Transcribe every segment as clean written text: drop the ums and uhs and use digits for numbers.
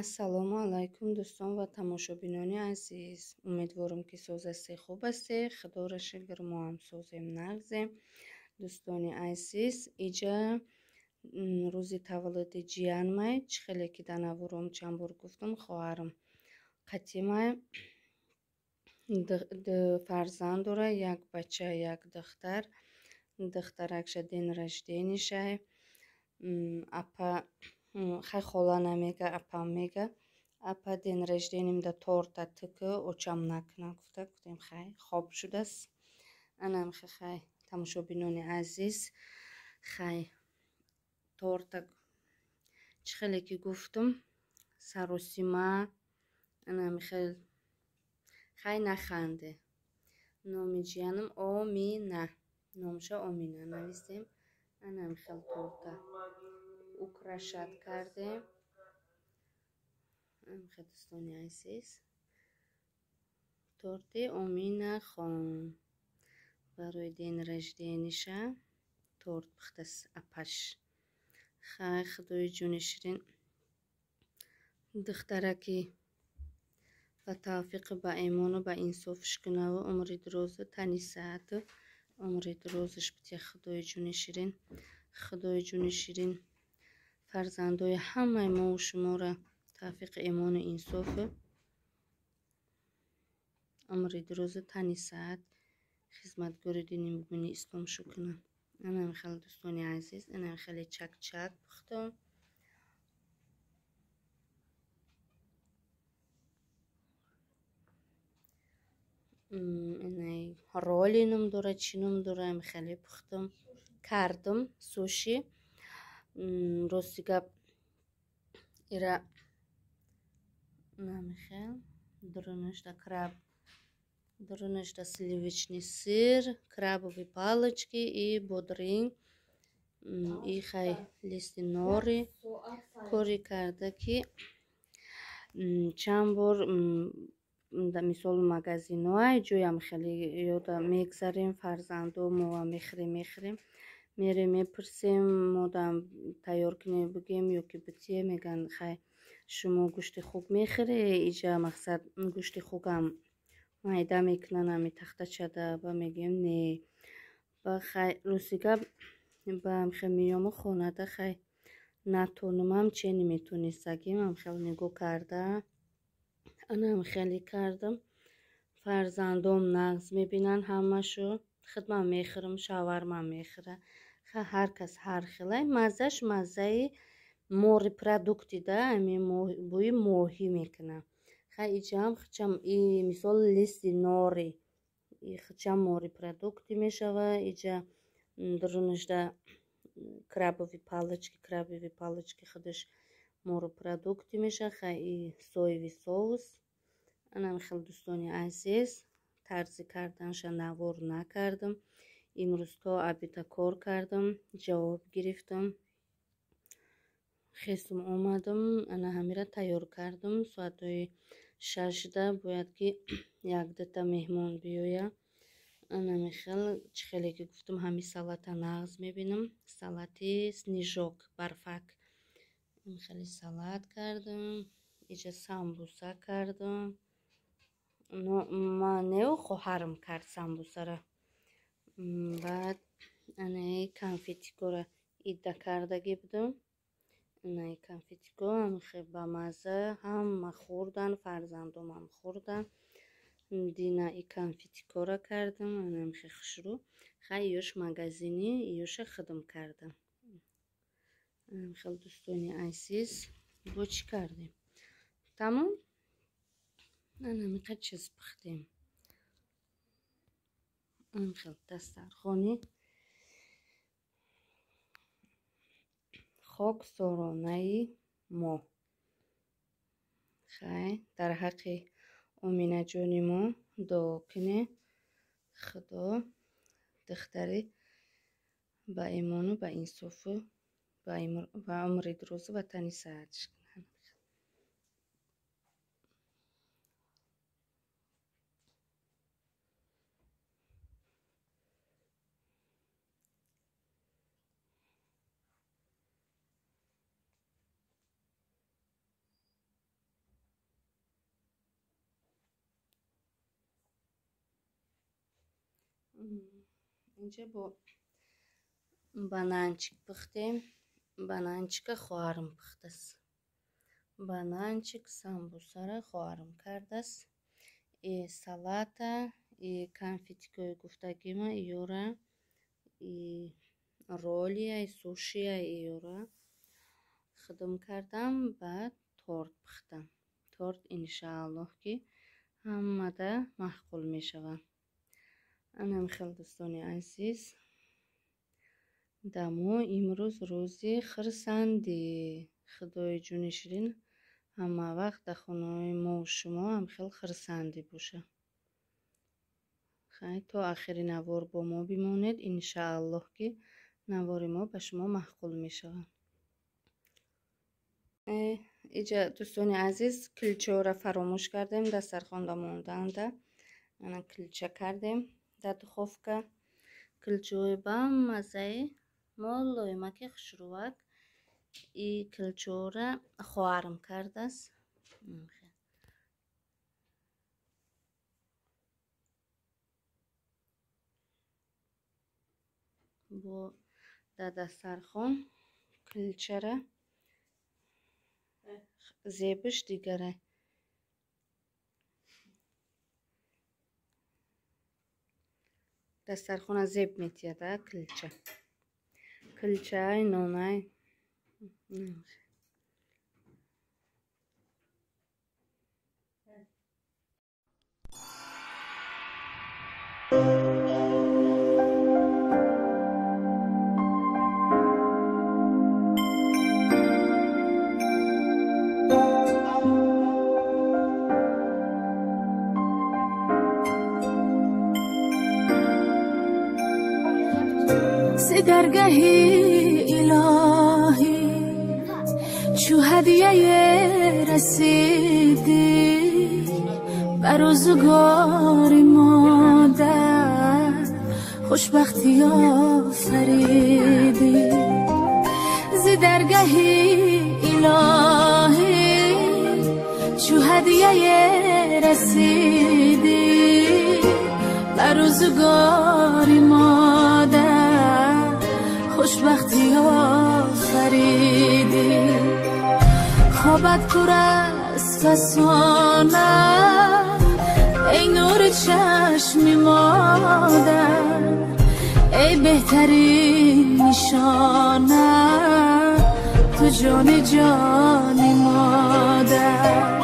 ассалому алайкум дӯстон ва тамошобинони азиз. Умедворам ки соҳасте хуб ҳастед. Худоро шукр мо ҳам созем нағзем. Дӯстони азиз, иҷа рӯзи таваллуди ҷиянмай, чӣ хеле ки дар наворум чанд бор гуфтам, хоҳарам қатимай фарзанд дора, як бача, як духтар. Духтаракша ден ражденишай. Апа хай хола намега, апам мега. Апа ден ражденим да торта тыка, очам накна гуфта. Гуфтем хай хоб шудааст. Анам хай тамошобинони азиз, хай торта чӣ хеле ки гуфтам саросима. Анам хай наханде. Номи ҷиянам Омина. Номша Омина нависем. Анам хел торта украшат кардем. Хел дӯстони азиз, торти Омина хон барои ден раждениша торт пухтаст апаш. Хай худои ҷуни ширин духтараки ба тавфиқу ба имону ба инсофиш кунаву умри дурозу тани саату умри дурозиш бития. Худои ҷуни ширин, худои ҷуни ширин фарзандои ҳамаи мову шуморо тавфиқи имону инсофу умри дурозу тани саат хизматгори дини муъмини ислом шукунам. Анам хеле дӯстони азиз, анам хеле чак-чак пухтам. Инай роли ном дора, чӣ ном дора, ам хеле пухтам. Кардам суши. Рости гап ира намихел дурунашда краб, дурунашда сливочный сыр, крабовые палочки и бодринг. И хай листи нори кори карда ки чанд бор мисол магазинҳои ҷоям хеле ёда мегзарем, фарзандо мова мехӯрем, мерем мепурсем, модам тайёр кунем бигем ё ки битие, меган хай шумо гӯшти хук мехӯре, иҷа мақсад гӯшти хукам майда мекунан ами тахтачада. Ба мегем не. Ба хай рости гап ба хай миёму хонада хай натонумам чени метонистагим ам хел нигоҳ карда. Анам хеле кардам. Фарзандом нағз мебинан ҳамашу. Худмам мехӯрам, шаварма мехӯра. Хай ҳар кас ҳар хелай. Маззаш маззаи морепродукти да, ами бӯи моҳӣ мекуна. Хай иҷам хичам и мисол листи нори и хичам морепродукти мешава. Иҷа дурунашда крабови палочки худаш морепродукти меша. Хай и соеви соус. Анам хел дӯстони азиз, тарзи карданша навор накардам. Имрӯз то абида кор кардам, ҷавоб гирифтам, хестум омадам, ана ҳамира тайёр кардам. Соатҳои 6 бояд ки 1-2 меҳмон биёя. Анами хел чӣ хеле ки гуфтам ҳами салата нағз мебинам. Салати снежок, барфак. Хеле салат кардам. Иҷа самбуса кардам. Ман не хоҳарам кард самбусара. Баъд анаи конфетикора идда кардаги будам. Анаи конфетико ам хеле бамазза, ҳама хӯрдан, фарзандомам хӯрдан. Дина и конфетикора кардам. Анам хеле хушрӯ. Хай ёш магазини, ёша худам кардам. Анам хеле дӯстони азиз, бо чӣ кардем? Тамом? Анам иқа чиз пухтем. Анам хеле дастархони хоксоронаи мо. Хай дар ҳаққи Оминаҷони мо дуо куне. Худо духтари ба имону ба инсофу ба умри дурозу ва тани саатш кунад. اینجا با бананчик пухтем. бананчика хоҳарам пухтаст. бананчик самбусара хоҳарам кардаст. И салата, и конфетикои гуфтагима иёра, и ролия, и сушия иёра хидм кардам. баъд торт пухтам. торт иншааллоҳ ки ҳамада маҳқул мешавад. анам хел дӯстони азиз, дамо имрӯз рӯзи хирсанди. худои ҷуни ширин ҳама вақт дар хонаи мову шумо ҳам хел хирсандӣ боша. хай то ахири навор бо мо бимонед. иншааллоҳ ки навори мо ба шумо маҳқул мешавад. иҷа дӯстони азиз, килчаро фаромӯш кардем дастархонда монданда. ана килча кардем дар духовка. килчаҳои бамазаи молоимаки хушрувак. и килчаҳоро хоҳарам кардааст. бо дар дастархон килчара зебиш дигара. дастархона зеб метияда килча. килчаи нонай. درگاهی الهی چو هدیه رسیدی بر روزگار مادر خوشبختی آفریدی. ز درگاهی الهی چو هدیه رسیدی بر روزگار مادر خوشبختی آفریدی. خوابت پر از فسانه ای نور چشم مادر، ای بهترین نشانه تو جان مادر.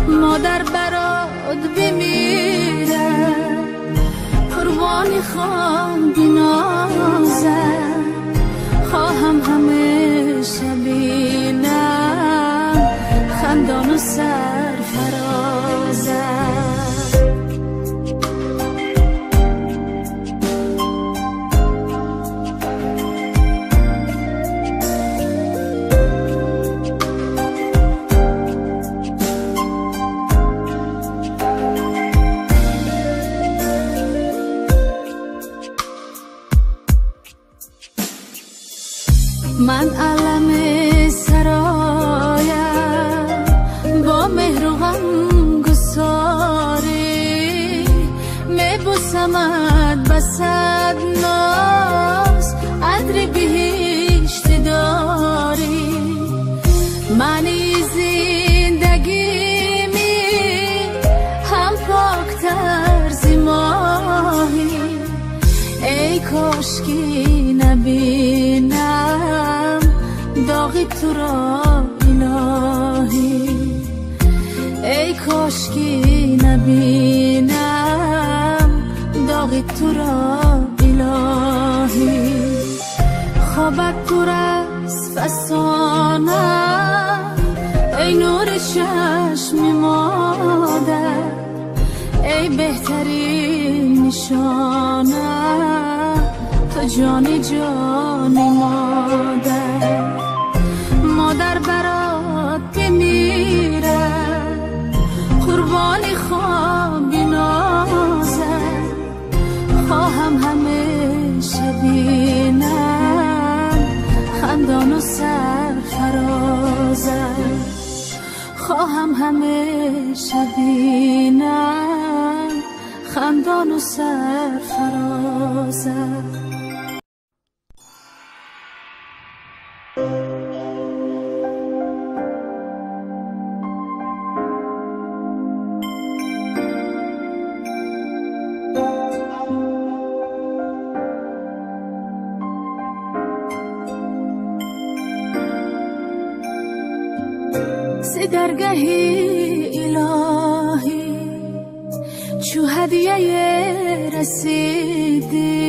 مادر برات بمیره قربانی خان بنازم، خواهم همیشه بینم خندان و سرفرازم. من علم سرایم با مهر و غم گساری، میبوسمت بسد ناز عطر بهشت داری. معنی زندگیمی هم پاکتر ز ماهی، ای کاشکی نبینم داغی تو را الهی، ای کاشکی نبینم داغی تو را الهی. خوابت پر از فسانه ای نور چشم مادر، ای بهترین نشانه تو جان مادر. مادر برات بمیره قربانی خواب بنازم، خواهم همیشه بینم خندان و سرفرازم، خواهم همیشه بینم خندان و سرفرازم. سر درگهی الهی چو هدیه رسیدی